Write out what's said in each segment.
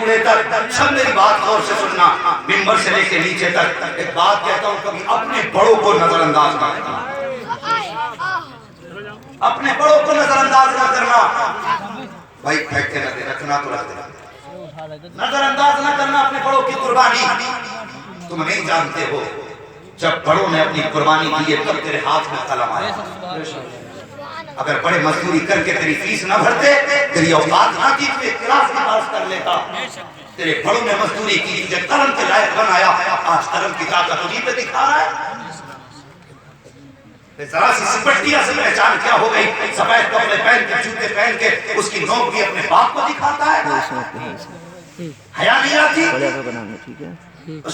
کوڑے تک سب میری بات غور سے سننا، منبر سے لے کے نیچے تک ایک بات کہتا ہوں، کبھی اپنے بڑوں کو نظر انداز نہ کرنا، اپنے بڑوں کو نظر انداز نہ کرنا۔ بھائی پھینک کے نہ دے، رکھنا تو رکھ دے، نظر انداز نہ کرنا اپنے بڑوں کی قربانی۔ تم نہیں جانتے ہو جب بڑوں نے اپنی قربانی دی ہے تب تیرے ہاتھ میں قلم آیا۔ اگر بڑے مزدوری کر کے تیری فیس نہ بھرتے، تیری اوقات نہ کی، تو ایک کلاس میں پاس کر لیتا۔ تیرے بڑوں نے مزدوری کی، تجھے قلم کے لائق بنایا، آج قلم کی طاقت انہی پہ دکھا رہا ہے۔ ذرا سی سپٹیا سے پہچان کیا ہو گئی، سفید کپڑے پہن کے جوتے پہن کے اس کی نوک بھی اپنے باپ کو دکھاتا ہے۔ حیا نہیں آتی؟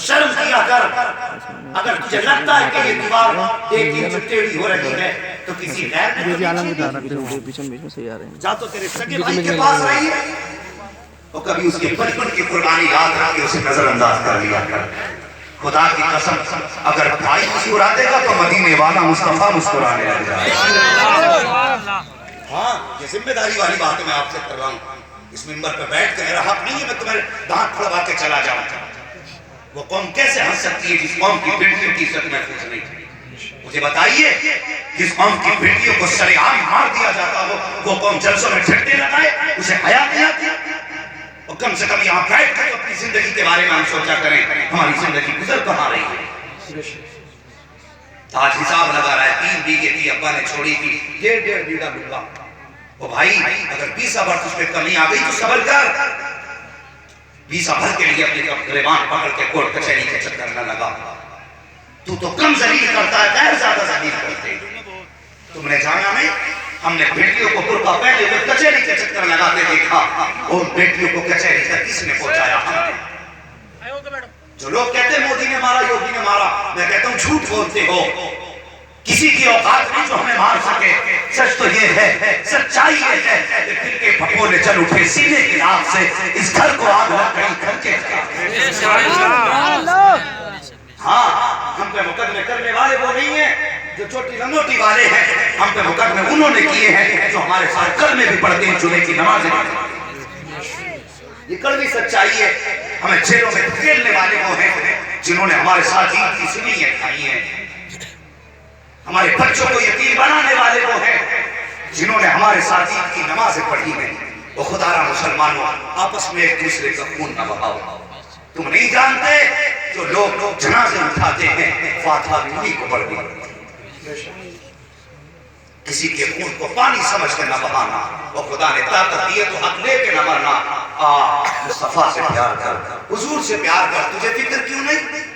شرم کیا کر۔ اگر تجھے لگتا ہے کہ یہ دیوار ایک انچ ٹیڑھی ہو رہی ہے تو کسی غیر نے جا تو تیرے سگے بھائی کے پاس رہی ہے، اور کبھی اس کے بچپن کی قربانی یاد رکھ کے اسے نظر انداز کر لیا کر۔ خدا کی قسم اگر بھائی مسکرا دے گا تو مدینے والا مصطفیٰ مسکرانے لگ جائے۔ ہاں یہ ذمہ داری والی بات میں آپ سے کر رہا ہوں۔ اس منبر پہ بیٹھ کے میرا حق نہیں ہے میں تمہیں دانت پھڑوا کے چلا جاؤں۔ وہ قوم کیسے ہنس سکتی ہے جس قوم کی بیٹیوں کی عزت محفوظ نہیں؟ مجھے بتائیے، جس قوم کی بیٹیوں کو شریعام مار دیا جاتا ہو، وہ قوم جلسوں میں جھنڈے لگائے، اسے حیا نہیں آتی؟ اور کم سے کم یہاں بیٹھ کر اپنی زندگی کے بارے میں ہم سوچا کریں، ہماری زندگی گزر کہاں رہی ہے؟ آج حساب لگا رہا ہے 3 بیگھے تھی ابا نے چھوڑی تھی، 1.5 بیگھا ملا۔ وہ بھائی اگر 20 برس اس پہ کمی آ گئی تو صبر کر۔ 20 بھر کے لیے اپنے گریبان پکڑ کے کورٹ کچہری کے چکر نہ لگا۔ تو کم ذلیل کرتا ہے، غیر زیادہ ذلیل کرتے۔ تم نے جانا نہیں، ہم نے بیٹیوں کو برقع پہنے ہوئے کچہری کے چکر لگاتے دیکھا، اور بیٹیوں کو کچہری تک کس نے پہنچایا؟ ہم نے۔ جو لوگ کہتے ہیں مودی نے مارا، یوگی نے مارا، میں کہتا ہوں جھوٹ بولتے ہو۔ کسی کی اوقات نہیں جو ہمیں مار سکے۔ سچ تو یہ ہے، سچائی یہ ہے کہ دل کے پھپھولے چل اٹھے سینے کی آگ سے، اس گھر کو آگ لگ گئی گھر کے ہاں ہم پہ مقدمے کرنے والے وہ نہیں ہیں جو چھوٹی لنگوٹی والے ہیں، ہم پہ مقدمے انہوں نے کیے ہیں جو ہمارے ساتھ کلمے بھی پڑھتے ہیں، جمعے کی نمازیں پڑھتے ہیں۔ یہ کڑوی سچائی ہے۔ ہمیں جیلوں میں دھکیلنے والے وہ ہیں جنہوں نے ہمارے ساتھ عید کی سویاں کھائی ہیں۔ ہمارے بچوں کو یتیم بنانے والے وہ ہیں جنہوں نے ہمارے ساتھ عید کی نمازیں پڑھی ہیں۔ وہ خدا را مسلمانوں، آپس میں ایک دوسرے کا خون نہ بہاؤ۔ تم نہیں جانتے جو لوگ جنازے اٹھاتے ہیں فاتحہ بھی انہی کو پڑھ دی۔ کسی کے خون کو پانی سمجھ کے نہ بہانا، وہ خدا نے طاقت دی ہے تو حق لے کے نہ مرنا۔ مصطفیٰ سے پیار کر، حضور سے پیار کر۔ تجھے فکر کیوں نہیں؟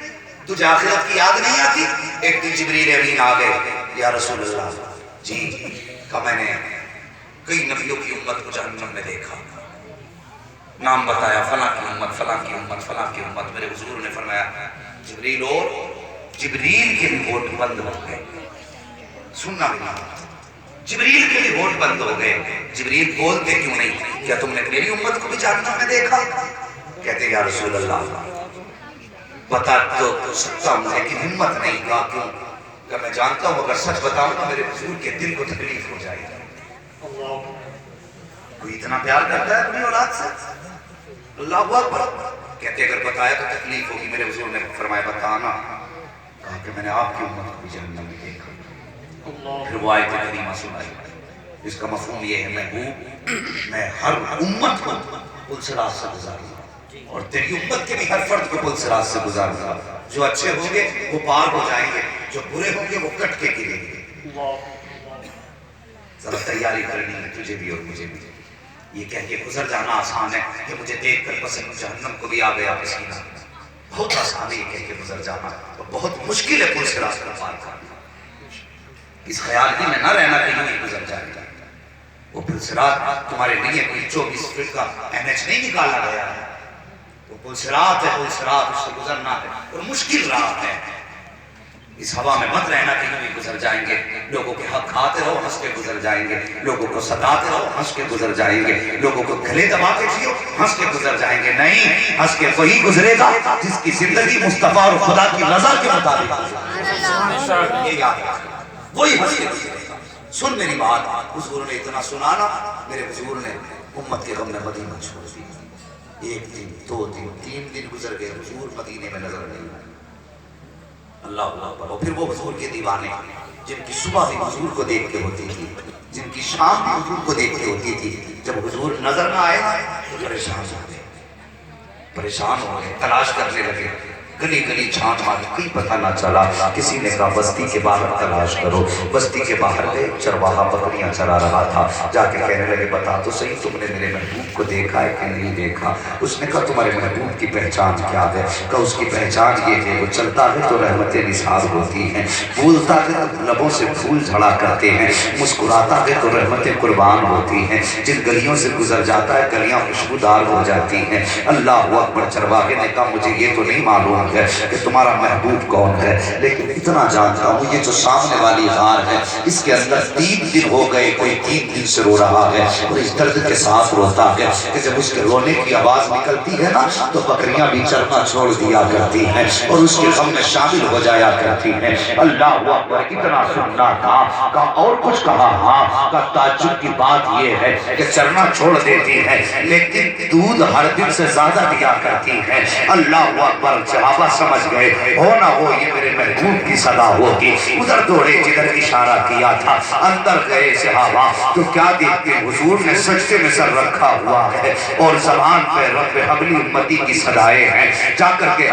تجھے آخرت کی یاد نہیں آتی؟ ایک دن جبریل امین آ گئے، یا رسول اللہ جی کہا میں نے کئی نبیوں کی امت کو جہنم میں دیکھا، نام بتایا فلاں کی امت، فلاں کی امت، فلاں کی امت۔ میرے حضور نے فرمایا جبریل، اور جبریل کے بھی ہوٹ بند ہو گئے، سننا بھی نہ، جبریل کے بھی ہوٹ بند ہو گئے۔ جبریل بولتے کیوں نہیں؟ کیا تم نے میری امت کو بھی جہنم میں دیکھا؟ کہتے یا رسول اللہ بتا تو سکتا ہوں لیکن ہمت نہیں۔ کہا کیوں؟ کہ میں جانتا ہوں اگر سچ بتاؤں تو میرے حضور کے دل کو تکلیف ہو جائے گا۔ کوئی اتنا پیار کرتا ہے اپنی اولاد سے؟ اللہ اکبر۔ کہتے اگر بتایا تو تکلیف ہوگی۔ میرے حضور نے فرمایا بتانا۔ کہا کہ میں نے آپ کی امت کو بھی جہنم میں دیکھا۔ پھر وہ آیت کریمہ سنائی، اس کا مفہوم یہ ہے میں ہر امت کو پل صراط سے گزاروں گا، اور تیری امت کے بھی ہر فرد کو پل صراط سے گزاروں گا۔ جو اچھے ہوں گے وہ پار ہو جائیں گے، جو برے ہوں گے وہ کٹ کے گریں گے۔ ذرا تیاری کرنی ہے تجھے بھی اور مجھے بھی۔ یہ کہہ کے گزر جانا آسان ہے کہ مجھے دیکھ کر بس جہنم کو بھی آ گیا پسینہ، بہت آسان ہے یہ کہہ کے گزر جانا، اور بہت مشکل ہے پل صراط کا پار کرنا۔ اس خیال ہی میں نہ رہنا کہ یوں ہی گزر جائے گا۔ وہ پل صراط تمہارے لیے کوئی 24 فٹ کا NH نہیں نکالا گیا ہے، وہ پل صراط ہے، پل صراط اس سے گزرنا ہے، اور مشکل راہ ہے۔ اس ہوا میں مت رہنا کہ یوں ہی گزر جائیں گے۔ لوگوں کے حق کھاتے رہو، ہنس کے گزر جائیں گے۔ لوگوں کو ستاتے رہو، ہنس کے گزر جائیں گے۔ لوگوں کو گلے دبا کے جیو، ہنس کے گزر جائیں گے۔ نہیں، ہنس کے وہی گزرے گا جس کی زندگی مصطفیٰ اور خدا کی رضا کے مطابق ہے۔ یہ یاد رکھنا، وہی ہنس کے گزرے گا۔ سن میری بات، حضور نے اتنا سنانا، میرے حضور نے امت کے غم میں مدینہ چھوڑ دی۔ ایک دن، دو دن، 3 دن گزر گئے، حضور مدینے میں نظر نہیں آئے۔ اللہ اکبر۔ اور پھر وہ حضور کے دیوانے جن کی صبح بھی حضور کو دیکھ کے ہوتی تھی، جن کی شام بھی حضور کو دیکھ کے ہوتی تھی، جب حضور نظر نہ آئے تو پریشان ہو گئے، پریشان ہو گئے، تلاش کرنے لگے، گلی گلی چھانٹ ماری، کوئی پتہ نہ چلا۔ کسی نے کہا بستی کے باہر تلاش کرو۔ بستی کے باہر گئے، چرواہا بکریاں چرا رہا تھا، جا کے کہنے لگے بتا تو صحیح تم نے میرے محبوب کو دیکھا ہے کہ نہیں دیکھا؟ اس نے کہا تمہارے محبوب کی پہچان کیا ہے؟ کہا اس کی پہچان یہ ہے وہ چلتا ہے تو رحمتیں نثار ہوتی ہیں، بولتا ہے تو لبوں سے پھول جھڑا کرتے ہیں، مسکراتا ہے تو رحمتیں قربان ہوتی ہیں، جن گلیوں سے گزر جاتا ہے گلیاں خوشبودار ہو جاتی ہیں۔ اللہ اکبر۔ چرواہے نے کہا مجھے یہ تو نہیں معلوم ہے کہ تمہارا محبوب کون ہے، لیکن اتنا جانتا ہوں یہ جو سامنے والی غار ہے اس کے اندر 3 دن ہو گئے، کوئی 3 دن سے رو رہا ہے اور اس درد کے ساتھ روتا ہے کہ جب اس کے رونے کی آواز نکلتی ہے نا تو بکریاں بھی چرنا چھوڑ دیا کرتی ہیں اور اس کے غم میں شامل ہو جایا کرتی ہیں۔ اللہ اکبر۔ اتنا سننا تھا، کہا اور کچھ کہا؟ ہاں۔ کہا تعجب کی بات یہ ہے کہ چرنا چھوڑ دیتی ہے لیکن دودھ ہر دن سے زیادہ دیا کرتی ہے۔ اللہ اکبر۔ صحابہ سمجھ گئے ہو نہ ہو یہ میرے محبوب کی صدا ہوگی، ادھر دوڑے جدھر اشارہ کیا تھا، اندر گئے صحابہ تو کیا دیکھتے حضور نے سجدے میں سر رکھا ہوا ہے اور زبان پہ رب حبلی امتی کی صدائیں ہیں۔ جا کر کے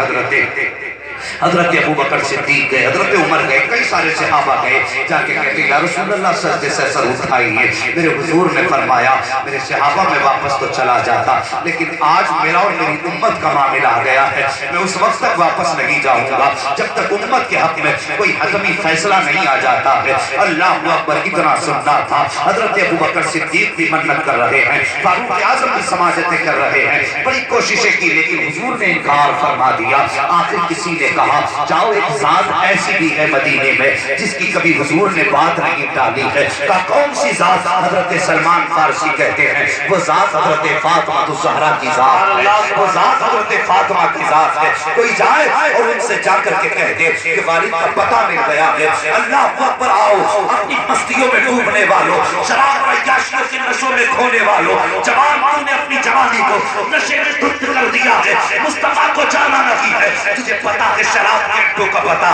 حضرت ابو بکر صدیق گئے، حضرت عمر گئے، کئی سارے صحابہ گئے، جا کے کہتے یا رسول اللہ سجدے سے سر اٹھائیے۔ میرے حضور نے فرمایا میرے صحابہ میں واپس تو چلا جاتا لیکن آج میرا اور میری امت کا معاملہ آ گیا ہے، میں اس وقت تک واپس نہیں جاؤں گا جب تک امت کے حق میں کوئی حتمی فیصلہ نہیں آ جاتا ہے۔ اللہ اکبر۔ اتنا سننا تھا، حضرت ابو بکر صدیق بھی منت کر رہے ہیں، فاروق اعظم بھی سماجتیں کر رہے ہیں، بڑی کوششیں کی لیکن حضور نے انکار فرما دیا۔ آخر کسی نے کہا جاؤ ایک ذات ایسی بھی ہے مدینے میں جس کی کبھی حضور نے بات نہیں ڈالی ہے۔ کہا کون سی ذات؟ حضرت سلمان فارسی کہتے ہیں وہ ذات حضرت فاطمہ الزہرا کی ذات ہے، وہ ذات حضرت فاطمہ کی ذات ہے۔ کوئی جائے اور ان سے جا کر کے کہہ دے کہ والد کا پتہ مل گیا ہے۔ اللہ اکبر۔ آؤ اپنی مستیوں میں ڈوبنے والوں، شراب اور عیاشیوں کے نشوں میں کھونے والوں، جوان نے اپنی جوانی کو نشے میں دھت کر دیا ہے، مصطفیٰ کو جانا نہیں ہے، تجھے پتا ہے شراب کا پتا